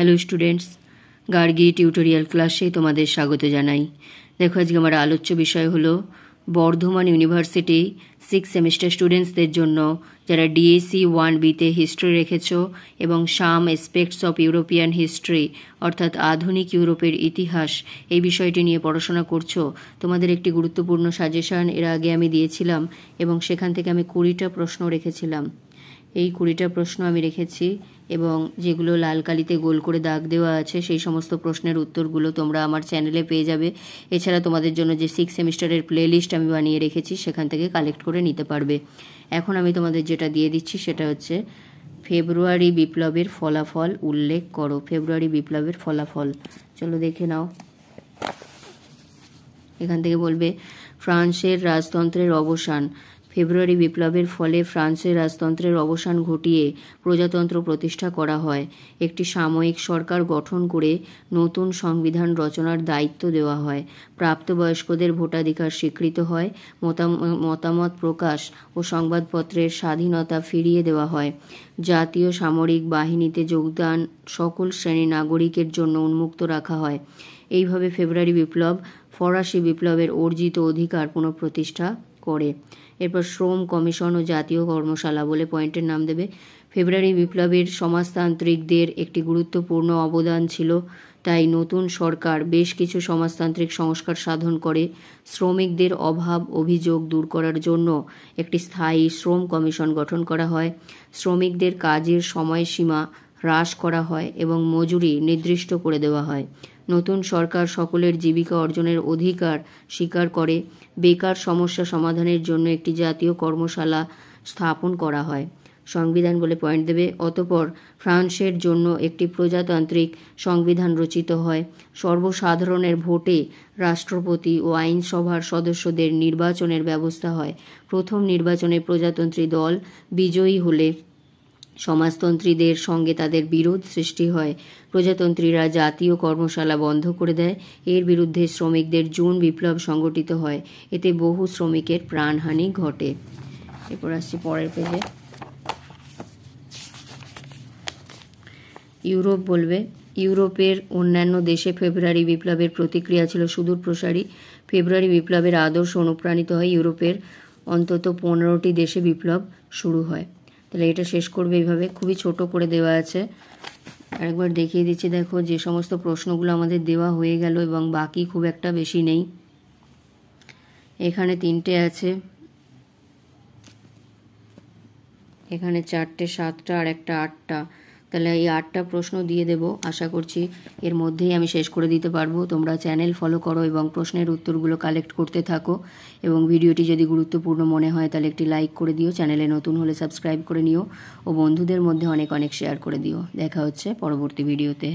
Hello students, Gargi tutorial ক্লাসে তোমাদের স্বাগত জানাই। দেখো, আজকে আমার আলোচ্য বিষয় হলো বর্ধমান ইউনিভার্সিটি 6 সেমিস্টার স্টুডেন্টসদের জন্য যারা ডিএসসি 1বিতে হিস্ট্রি রেখেছ এবং সাম এসপেক্টস অফ ইউরোপিয়ান হিস্ট্রি অর্থাৎ আধুনিক ইউরোপের ইতিহাস এই বিষয়টি নিয়ে পড়াশোনা করছো, তোমাদের একটি গুরুত্বপূর্ণ সাজেশন এর আগে আমি দিয়েছিলাম এবং সেখান থেকে আমি 20টা প্রশ্ন রেখেছিলাম। এই 20টা প্রশ্ন আমি রেখেছি এবং যেগুলো লাল কালিতে গোল করে দাগ দেওয়া আছে সেই সমস্ত প্রশ্নের উত্তরগুলো তোমরা আমার চ্যানেলে পেয়ে যাবে। এছাড়া তোমাদের জন্য যে 6 সেমিস্টারের প্লেলিস্ট আমি বানিয়ে রেখেছি সেখান থেকে কালেক্ট করে নিতে পারবে। এখন আমি তোমাদের যেটা দিয়ে দিচ্ছি সেটা হচ্ছে ফেব্রুয়ারি বিপ্লবের ফলাফল উল্লেখ করো। ফেব্রুয়ারি বিপ্লবের ফলাফল চলো দেখে নাও। এখান থেকে বলবে ফ্রান্সের রাজতন্ত্রের অবসান। ফেব্রুয়ারি বিপ্লবের ফলে ফ্রান্সের রাজতন্ত্রের অবসান ঘটিয়ে প্রজাতন্ত্র প্রতিষ্ঠা করা হয়। একটি সাময়িক সরকার গঠন করে নতুন সংবিধান রচনার দায়িত্ব দেওয়া হয়। প্রাপ্তবয়স্কদের ভোটাধিকার স্বীকৃত হয়। মতামত প্রকাশ ও সংবাদপত্রের স্বাধীনতা ফিরিয়ে দেওয়া হয়। জাতীয় সামরিক বাহিনীতে যোগদান সকল শ্রেণীর নাগরিকের জন্য উন্মুক্ত রাখা হয়। এইভাবে ফেব্রুয়ারি বিপ্লব ফরাসি বিপ্লবের অর্জিত অধিকার পুনঃপ্রতিষ্ঠা করে। এরপর শ্রম কমিশন ও জাতীয় কর্মশালা বলে পয়েন্টের নাম দেবে। ফেব্রুয়ারি বিপ্লবের সমাজতান্ত্রিকদের একটি গুরুত্বপূর্ণ অবদান ছিল, তাই নতুন সরকার বেশ কিছু সমাজতান্ত্রিক সংস্কার সাধন করে। শ্রমিকদের অভাব অভিযোগ দূর করার জন্য একটি স্থায়ী শ্রম কমিশন গঠন করা হয়। শ্রমিকদের কাজের সময়সীমা হ্রাস করা হয় এবং মজুরি নির্দিষ্ট করে দেওয়া হয়। নতুন সরকার সকলের জীবিকা অর্জনের অধিকার স্বীকার করে। বেকার সমস্যা সমাধানের জন্য একটি জাতীয় কর্মশালা স্থাপন করা হয়। সংবিধান বলে পয়েন্ট দেবে। অতঃপর ফ্রান্সের জন্য একটি প্রজাতান্ত্রিক সংবিধান রচিত হয়। সর্বসাধারণের ভোটে রাষ্ট্রপতি ও আইনসভার সদস্যদের নির্বাচনের ব্যবস্থা হয়। প্রথম নির্বাচনে প্রজাতন্ত্রী দল বিজয়ী হলে সমাজতন্ত্রীদের সঙ্গে তাদের বিরোধ সৃষ্টি হয়। প্রজাতন্ত্রীরা জাতীয় কর্মশালা বন্ধ করে দেয়। এর বিরুদ্ধে শ্রমিকদের জুন বিপ্লব সংগঠিত হয়। এতে বহু শ্রমিকের প্রাণহানি ঘটে। এরপর আসছি পরের পেজে। ইউরোপ বলবে ইউরোপের অন্যান্য দেশে ফেব্রুয়ারি বিপ্লবের প্রতিক্রিয়া ছিল সুদূরপ্রসারী। ফেব্রুয়ারি বিপ্লবের আদর্শ অনুপ্রাণিত হয় ইউরোপের অন্তত 15টি দেশে বিপ্লব শুরু হয়। তাহলে এটা শেষ করবে এইভাবে, খুবই ছোট করে দেওয়া আছে। আরেকবার দেখিয়ে দিচ্ছি, দেখো যে সমস্ত প্রশ্নগুলো আমাদের দেওয়া হয়ে গেল এবং বাকি খুব একটা বেশি নেই। এখানে 3টে আছে, এখানে 4টে 7টা আর একটা 8টা। তাহলে এই 8টা প্রশ্ন দিয়ে দেব। আশা করছি এর মধ্যেই আমি শেষ করে দিতে পারবো। তোমরা চ্যানেল ফলো করো এবং প্রশ্নের উত্তরগুলো কালেক্ট করতে থাকো এবং ভিডিওটি যদি গুরুত্বপূর্ণ মনে হয় তাহলে একটি লাইক করে দিও। চ্যানেলে নতুন হলে সাবস্ক্রাইব করে নিও ও বন্ধুদের মধ্যে অনেক অনেক শেয়ার করে দিও। দেখা হচ্ছে পরবর্তী ভিডিওতে।